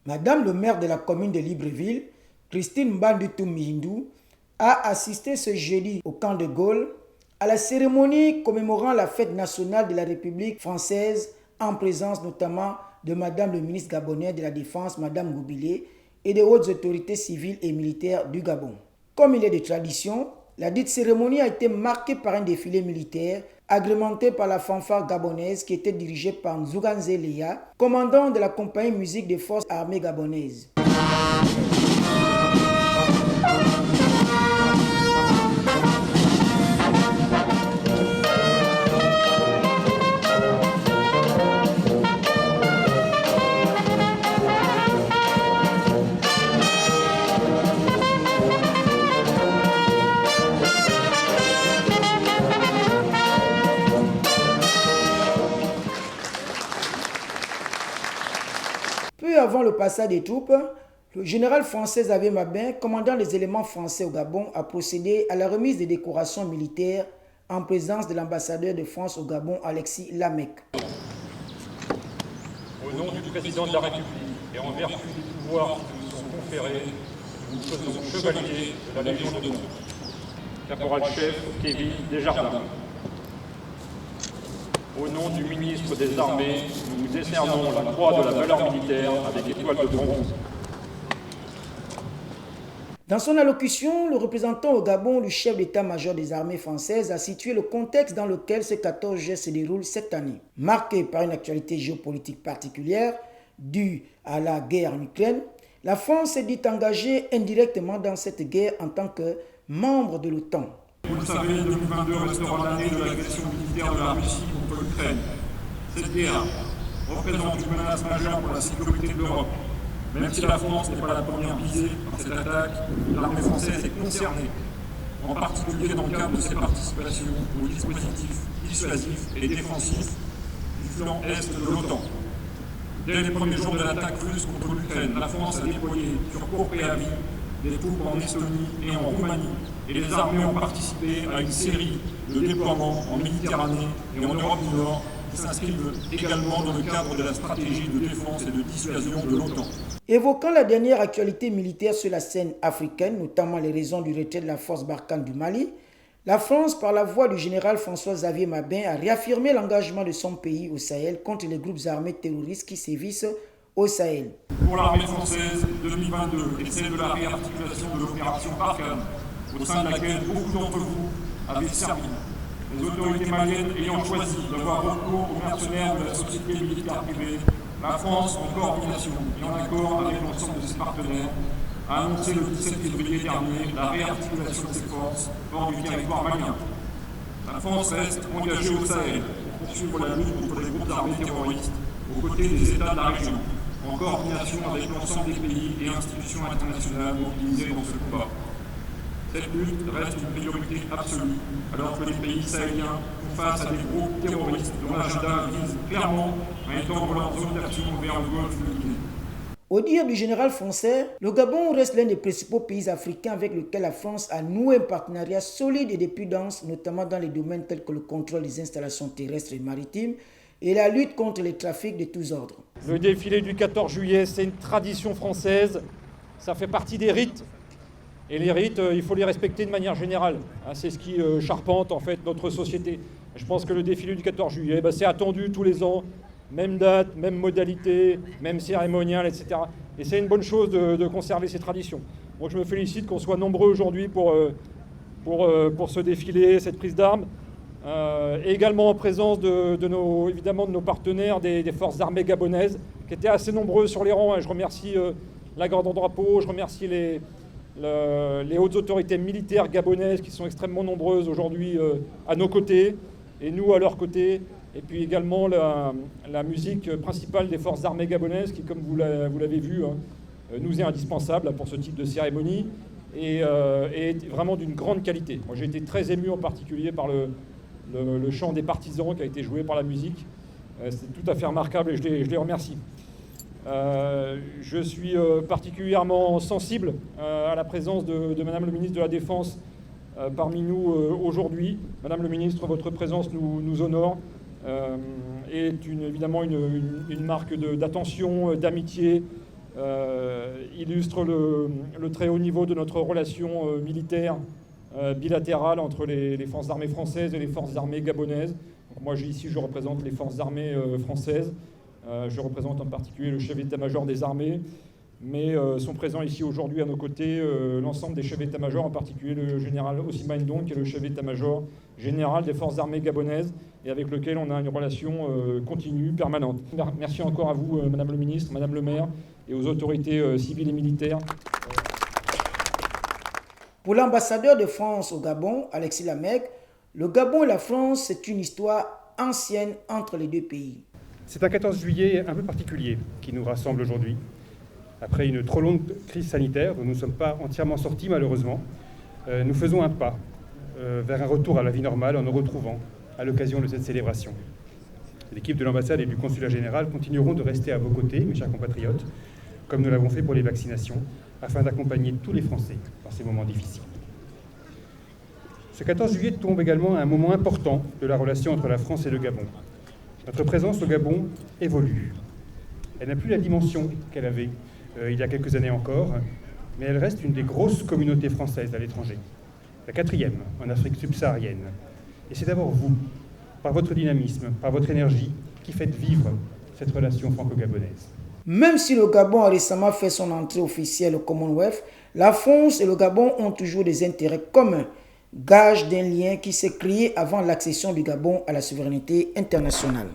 Madame le maire de la commune de Libreville, Christine Mbandutu Mihindou, a assisté ce jeudi au camp de Gaulle à la cérémonie commémorant la fête nationale de la République française en présence notamment de Madame le ministre gabonais de la Défense, Madame Goubilé, et des hautes autorités civiles et militaires du Gabon. Comme il est de tradition, la dite cérémonie a été marquée par un défilé militaire agrémenté par la fanfare gabonaise qui était dirigée par Nzouganze Leya, commandant de la compagnie musique des forces armées gabonaises. Peu avant le passage des troupes, le général français Xavier Mabin, commandant les éléments français au Gabon, a procédé à la remise des décorations militaires en présence de l'ambassadeur de France au Gabon, Alexis Lamec. Au nom du président de la République et en vertu des pouvoirs qui nous sont conférés, nous faisons chevalier de la Légion d'honneur. Caporal-chef Kevin Desjardins. Au nom du ministre des Armées, nous vous décernons la croix de la valeur militaire avec étoile de bronze. Dans son allocution, le représentant au Gabon, le chef d'état-major des armées françaises, a situé le contexte dans lequel ce 14 juillet se déroule cette année, marqué par une actualité géopolitique particulière due à la guerre en Ukraine. La France s'est dit engagée indirectement dans cette guerre en tant que membre de l'OTAN. Vous le savez, 2022 restera l'année de l'agression militaire de la Russie contre l'Ukraine. Cette guerre représente une menace majeure pour la sécurité de l'Europe. Même si la France n'est pas la première visée par cette attaque, l'armée française est concernée, en particulier dans le cadre de ses participations aux dispositifs dissuasifs et défensifs du flanc est de l'OTAN. Dès les premiers jours de l'attaque russe contre l'Ukraine, la France a déployé sur court préavis des troupes en Estonie et en Roumanie, et les armées ont participé à une série de déploiements en Méditerranée et en Europe du Nord qui s'inscrivent également dans le cadre de la stratégie de défense et de dissuasion de l'OTAN. Évoquant la dernière actualité militaire sur la scène africaine, notamment les raisons du retrait de la force Barkhane du Mali, la France, par la voix du général François-Xavier Mabin, a réaffirmé l'engagement de son pays au Sahel contre les groupes armés terroristes qui sévissent au Sahel. Pour l'armée française, 2022 est celle de la réarticulation de l'opération Barkhane, au sein de laquelle beaucoup d'entre vous avaient servi. Les autorités maliennes ayant choisi d'avoir recours aux mercenaires de la société militaire privée, la France, en coordination et en accord avec l'ensemble de ses partenaires, a annoncé le 17 février dernier la réarticulation de ses forces hors du territoire malien. La France reste engagée au Sahel pour poursuivre la lutte contre les groupes armés terroristes aux côtés des États de la région, en coordination avec l'ensemble des pays et institutions internationales mobilisées dans ce combat. Cette lutte reste une priorité absolue, alors que les pays sahéliens font face à des groupes terroristes dont l'agenda vise clairement à étendre leur zone d'action vers le golfe de Guinée. Au dire du général français, le Gabon reste l'un des principaux pays africains avec lequel la France a noué un partenariat solide et depuis dense, notamment dans les domaines tels que le contrôle des installations terrestres et maritimes et la lutte contre les trafics de tous ordres. Le défilé du 14 juillet, c'est une tradition française, ça fait partie des rites. Et les rites, il faut les respecter de manière générale. C'est ce qui charpente en fait notre société. Je pense que le défilé du 14 juillet, c'est attendu tous les ans. Même date, même modalité, même cérémonial, etc. Et c'est une bonne chose de conserver ces traditions. Moi, je me félicite qu'on soit nombreux aujourd'hui pour ce défilé, cette prise d'armes. Et également en présence évidemment de nos partenaires des forces armées gabonaises, qui étaient assez nombreux sur les rangs. Je remercie la garde en drapeau, je remercie les hautes autorités militaires gabonaises qui sont extrêmement nombreuses aujourd'hui à nos côtés, et nous à leur côté. Et puis également la musique principale des forces armées gabonaises qui, comme vous l'avez vu, nous est indispensable pour ce type de cérémonie et est vraiment d'une grande qualité. Moi, j'ai été très ému en particulier par le chant des partisans qui a été joué par la musique. C'est tout à fait remarquable et je les remercie. Je suis particulièrement sensible à la présence de Madame le ministre de la Défense parmi nous aujourd'hui. Madame le ministre, votre présence nous honore. Est évidemment une marque d'attention, d'amitié illustre le très haut niveau de notre relation militaire bilatérale entre les forces armées françaises et les forces armées gabonaises. Donc moi, ici, je représente les forces armées françaises. Je représente en particulier le chef d'état-major des armées, mais sont présents ici aujourd'hui à nos côtés l'ensemble des chefs d'état-major, en particulier le général Ousmane Ndong, qui est le chef d'état-major général des forces armées gabonaises, et avec lequel on a une relation continue, permanente. Merci encore à vous, Madame le ministre, Madame le maire, et aux autorités civiles et militaires. Pour l'ambassadeur de France au Gabon, Alexis Lamec, le Gabon et la France, c'est une histoire ancienne entre les deux pays. C'est un 14 juillet un peu particulier qui nous rassemble aujourd'hui. Après une trop longue crise sanitaire dont nous ne sommes pas entièrement sortis malheureusement, nous faisons un pas vers un retour à la vie normale en nous retrouvant à l'occasion de cette célébration. L'équipe de l'ambassade et du consulat général continueront de rester à vos côtés, mes chers compatriotes, comme nous l'avons fait pour les vaccinations, afin d'accompagner tous les Français dans ces moments difficiles. Ce 14 juillet tombe également à un moment important de la relation entre la France et le Gabon. Notre présence au Gabon évolue. Elle n'a plus la dimension qu'elle avait il y a quelques années encore, mais elle reste une des grosses communautés françaises à l'étranger, la 4e en Afrique subsaharienne. Et c'est d'abord vous, par votre dynamisme, par votre énergie, qui faites vivre cette relation franco-gabonaise. Même si le Gabon a récemment fait son entrée officielle au Commonwealth, la France et le Gabon ont toujours des intérêts communs, gage d'un lien qui s'est créé avant l'accession du Gabon à la souveraineté internationale.